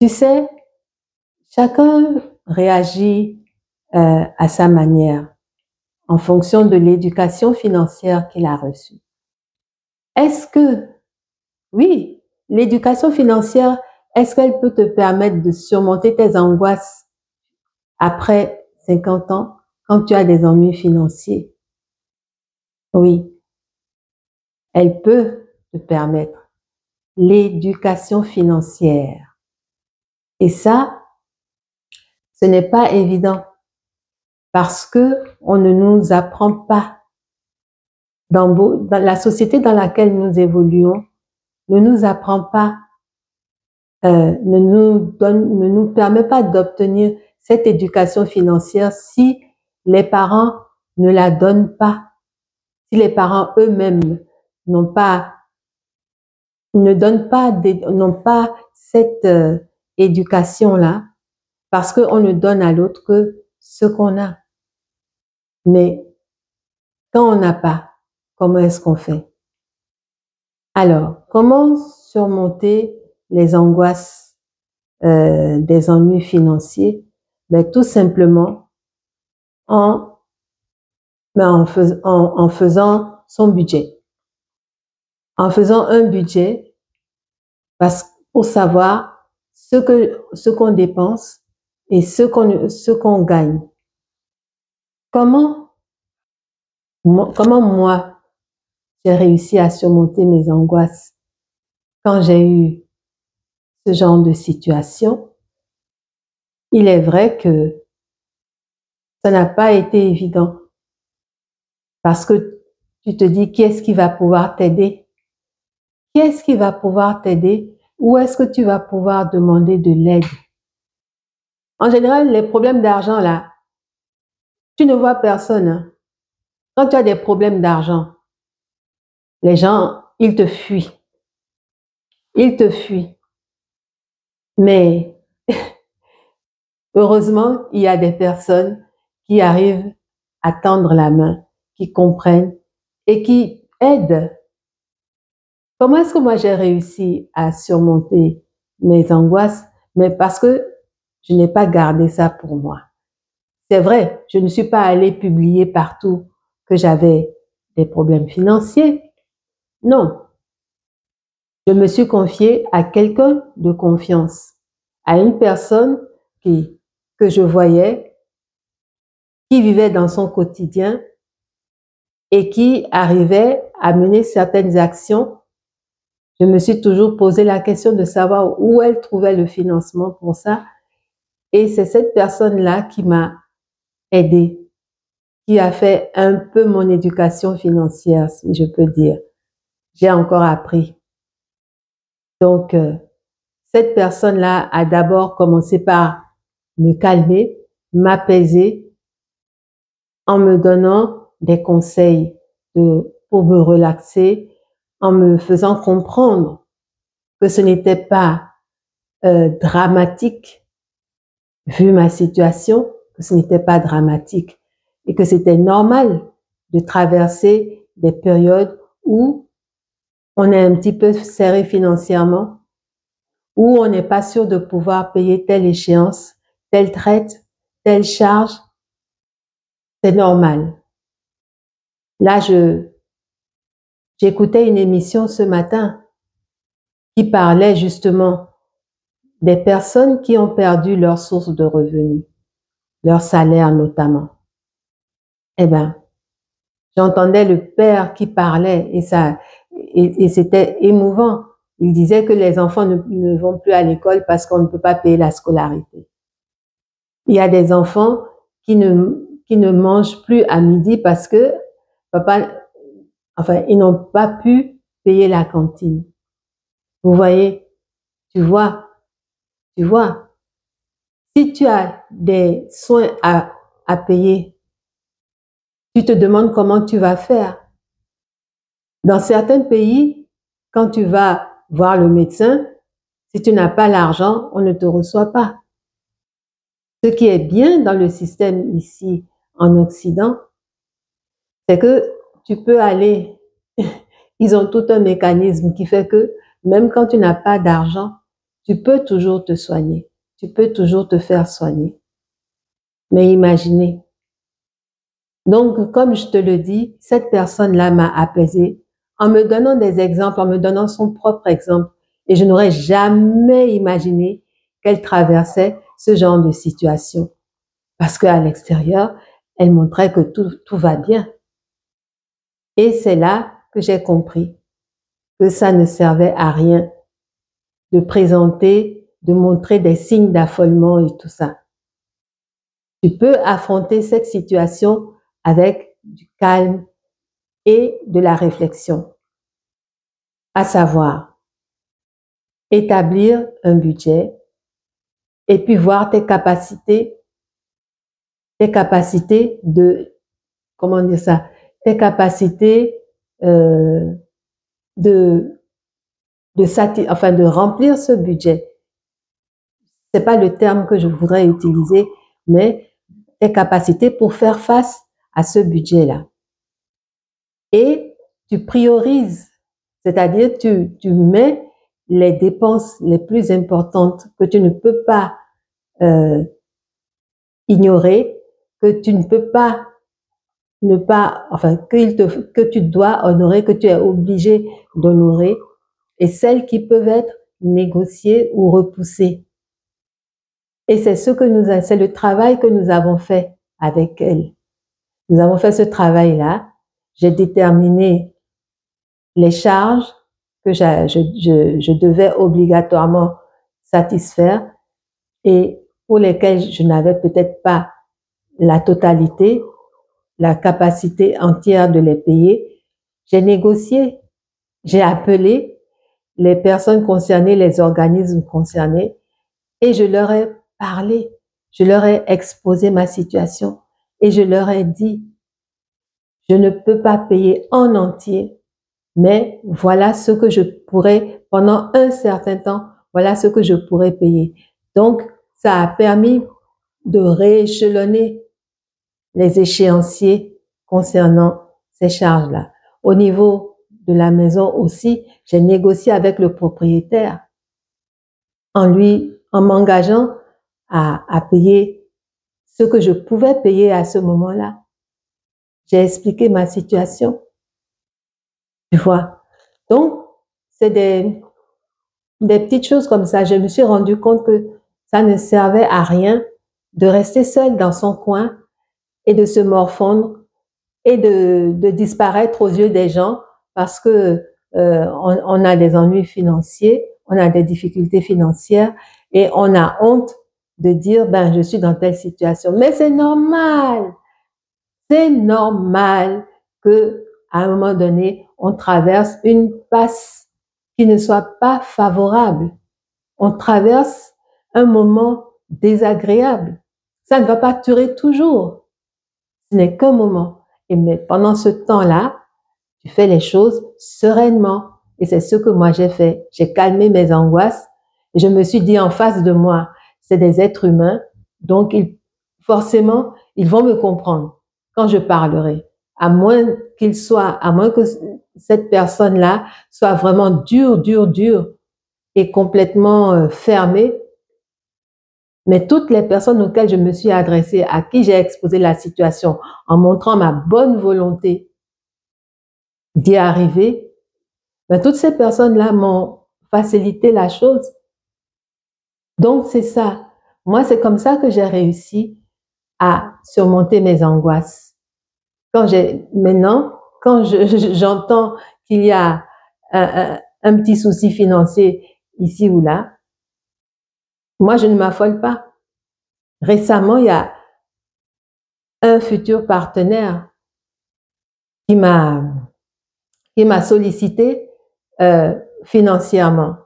Tu sais, chacun réagit à sa manière en fonction de l'éducation financière qu'il a reçue. Est-ce que, oui, l'éducation financière, est-ce qu'elle peut te permettre de surmonter tes angoisses après 50 ans quand tu as des ennuis financiers? Oui, elle peut te permettre l'éducation financière. Et ça, ce n'est pas évident parce que on ne nous apprend pas dans la société dans laquelle nous évoluons, ne nous apprend pas, ne nous permet pas d'obtenir cette éducation financière si les parents ne la donnent pas, si les parents eux-mêmes n'ont pas, ne donnent pas, n'ont pas cette éducation-là, parce qu'on ne donne à l'autre que ce qu'on a. Mais quand on n'a pas, comment est-ce qu'on fait? Alors, comment surmonter les angoisses des ennuis financiers? Ben, tout simplement en, en faisant son budget. En faisant un budget pour savoir ce qu'on dépense et ce qu'on gagne. Comment moi, j'ai réussi à surmonter mes angoisses quand j'ai eu ce genre de situation? Il est vrai que ça n'a pas été évident parce que tu te dis qui est-ce qui va pouvoir t'aider? Qui est-ce qui va pouvoir t'aider? Où est-ce que tu vas pouvoir demander de l'aide? En général, les problèmes d'argent là, tu ne vois personne, hein. Quand tu as des problèmes d'argent, les gens, ils te fuient. Ils te fuient. Mais heureusement, il y a des personnes qui arrivent à tendre la main, qui comprennent et qui aident. Comment est-ce que moi j'ai réussi à surmonter mes angoisses? Mais parce que je n'ai pas gardé ça pour moi. C'est vrai, je ne suis pas allée publier partout que j'avais des problèmes financiers. Non, je me suis confiée à quelqu'un de confiance, à une personne que je voyais, qui vivait dans son quotidien et qui arrivait à mener certaines actions. Je me suis toujours posé la question de savoir où elle trouvait le financement pour ça. Et c'est cette personne-là qui m'a aidée, qui a fait un peu mon éducation financière, si je peux dire. J'ai encore appris. Donc, cette personne-là a d'abord commencé par me calmer, m'apaiser, en me donnant des conseils pour me relaxer, en me faisant comprendre que ce n'était pas dramatique, vu ma situation, que ce n'était pas dramatique et que c'était normal de traverser des périodes où on est un petit peu serré financièrement, où on n'est pas sûr de pouvoir payer telle échéance, telle traite, telle charge. C'est normal. Là, j'écoutais une émission ce matin qui parlait justement des personnes qui ont perdu leur source de revenus, leur salaire notamment. Eh ben, j'entendais le père qui parlait et c'était émouvant. Il disait que les enfants ne vont plus à l'école parce qu'on ne peut pas payer la scolarité. Il y a des enfants qui ne mangent plus à midi parce que ils n'ont pas pu payer la cantine. Vous voyez, tu vois, tu vois. Si tu as des soins à payer, tu te demandes comment tu vas faire. Dans certains pays, quand tu vas voir le médecin, si tu n'as pas l'argent, on ne te reçoit pas. Ce qui est bien dans le système ici en Occident, c'est que tu peux aller, ils ont tout un mécanisme qui fait que même quand tu n'as pas d'argent, tu peux toujours te soigner, tu peux toujours te faire soigner. Mais imaginez. Donc, comme je te le dis, cette personne-là m'a apaisée en me donnant des exemples, en me donnant son propre exemple. Et je n'aurais jamais imaginé qu'elle traversait ce genre de situation. Parce qu'à l'extérieur, elle montrait que tout va bien. Et c'est là que j'ai compris que ça ne servait à rien de présenter, de montrer des signes d'affolement et tout ça. Tu peux affronter cette situation avec du calme et de la réflexion, à savoir établir un budget et puis voir tes capacités de, comment dire ça, tes capacités de de remplir ce budget. C'est pas le terme que je voudrais utiliser, mais tes capacités pour faire face à ce budget-là. Et tu priorises, c'est-à-dire tu mets les dépenses les plus importantes que tu ne peux pas ignorer, que tu ne peux pas ne pas, enfin, que tu dois honorer, que tu es obligé d'honorer, et celles qui peuvent être négociées ou repoussées. Et c'est le travail que nous avons fait avec elle. Nous avons fait ce travail-là. J'ai déterminé les charges que je devais obligatoirement satisfaire et pour lesquelles je n'avais peut-être pas la totalité, la capacité entière de les payer. J'ai négocié, j'ai appelé les personnes concernées, les organismes concernés et je leur ai parlé, je leur ai exposé ma situation et je leur ai dit, je ne peux pas payer en entier, mais voilà ce que je pourrais, pendant un certain temps, voilà ce que je pourrais payer. Donc, ça a permis de rééchelonner les échéanciers concernant ces charges-là. Au niveau de la maison aussi, j'ai négocié avec le propriétaire en m'engageant à payer ce que je pouvais payer à ce moment-là. J'ai expliqué ma situation. Tu vois. Donc, c'est des petites choses comme ça. Je me suis rendu compte que ça ne servait à rien de rester seul dans son coin et de se morfondre et de disparaître aux yeux des gens parce que on a des ennuis financiers, on a des difficultés financières et on a honte de dire ben je suis dans telle situation. Mais c'est normal que à un moment donné on traverse une passe qui ne soit pas favorable. On traverse un moment désagréable. Ça ne va pas durer toujours. Ce n'est qu'un moment. Mais pendant ce temps-là, tu fais les choses sereinement. Et c'est ce que moi j'ai fait. J'ai calmé mes angoisses et je me suis dit en face de moi, c'est des êtres humains, donc forcément, ils vont me comprendre quand je parlerai. À moins que cette personne-là soit vraiment dure et complètement fermée. Mais toutes les personnes auxquelles je me suis adressée, à qui j'ai exposé la situation en montrant ma bonne volonté d'y arriver, ben, toutes ces personnes-là m'ont facilité la chose. Donc, c'est ça. Moi, c'est comme ça que j'ai réussi à surmonter mes angoisses. Maintenant, quand j'entends qu'il y a un petit souci financier ici ou là, moi, je ne m'affole pas. Récemment, il y a un futur partenaire qui m'a sollicité financièrement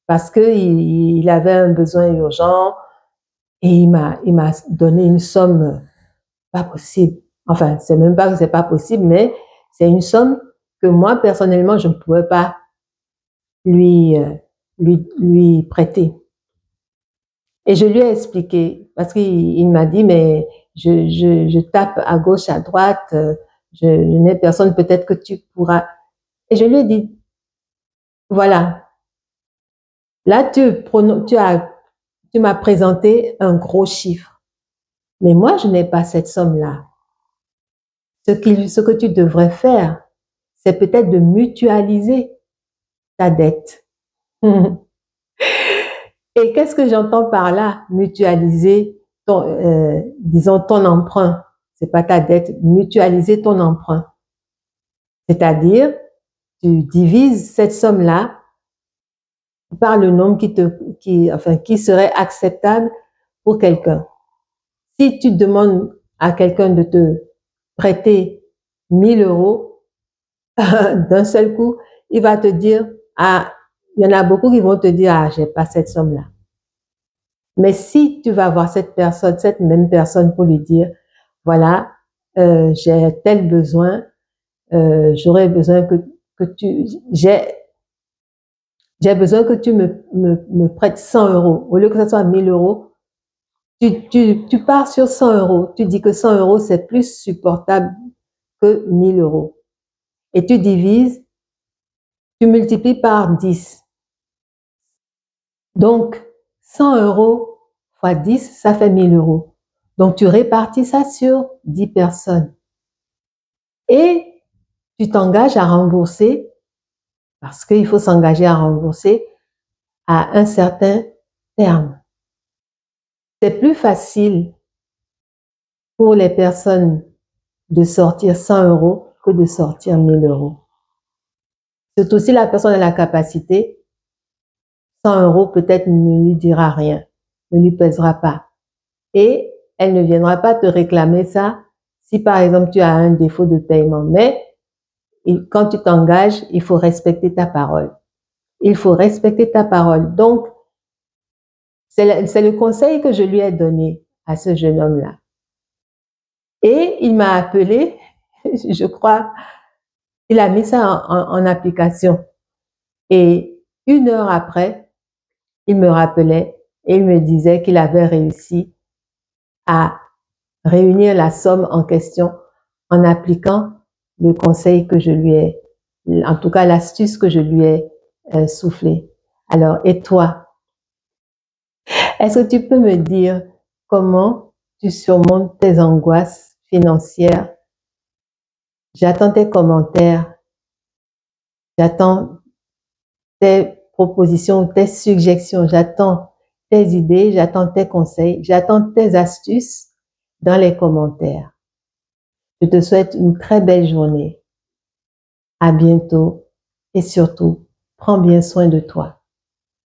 parce que il avait un besoin urgent et il m'a donné une somme pas possible. Enfin, c'est même pas que c'est pas possible, mais c'est une somme que moi personnellement je ne pouvais pas lui lui prêter. Et je lui ai expliqué parce qu'il m'a dit mais je tape à gauche à droite, je n'ai personne, peut-être que tu pourras. Et je lui ai dit voilà, Là, tu m'as présenté un gros chiffre. Mais moi, je n'ai pas cette somme-là. Ce que tu devrais faire, c'est peut-être de mutualiser ta dette. Et qu'est-ce que j'entends par là? Mutualiser disons, ton emprunt. C'est pas ta dette, mutualiser ton emprunt. C'est-à-dire, tu divises cette somme-là par le nombre qui serait acceptable pour quelqu'un. Si tu demandes à quelqu'un de te prêter 1000 euros d'un seul coup, il va te dire, ah, il y en a beaucoup qui vont te dire, ah, j'ai pas cette somme-là. Mais si tu vas voir cette même personne pour lui dire, voilà, j'ai tel besoin, j'aurais besoin j'ai besoin que tu me prêtes 100 euros. Au lieu que ce soit 1000 euros, tu pars sur 100 euros. Tu dis que 100 euros, c'est plus supportable que 1000 euros. Et tu divises, tu multiplies par 10. Donc, 100 euros fois 10, ça fait 1000 euros. Donc, tu répartis ça sur 10 personnes. Et tu t'engages à rembourser, parce qu'il faut s'engager à rembourser à un certain terme. C'est plus facile pour les personnes de sortir 100 euros que de sortir 1000 euros. Surtout si la personne a la capacité, 100 euros peut-être ne lui dira rien, ne lui pèsera pas. Et elle ne viendra pas te réclamer ça si par exemple tu as un défaut de paiement. Mais quand tu t'engages, il faut respecter ta parole. Il faut respecter ta parole. Donc, c'est le conseil que je lui ai donné à ce jeune homme-là. Et il m'a appelé, je crois, il a mis ça en application. Et 1 heure après, il me rappelait et il me disait qu'il avait réussi à réunir la somme en question en appliquant le conseil que je lui ai, en tout cas l'astuce que je lui ai soufflée. Alors, et toi? Est-ce que tu peux me dire comment tu surmontes tes angoisses financières? J'attends tes commentaires, j'attends tes propositions, tes suggestions, j'attends tes idées, j'attends tes conseils, j'attends tes astuces dans les commentaires. Je te souhaite une très belle journée. À bientôt et surtout, prends bien soin de toi.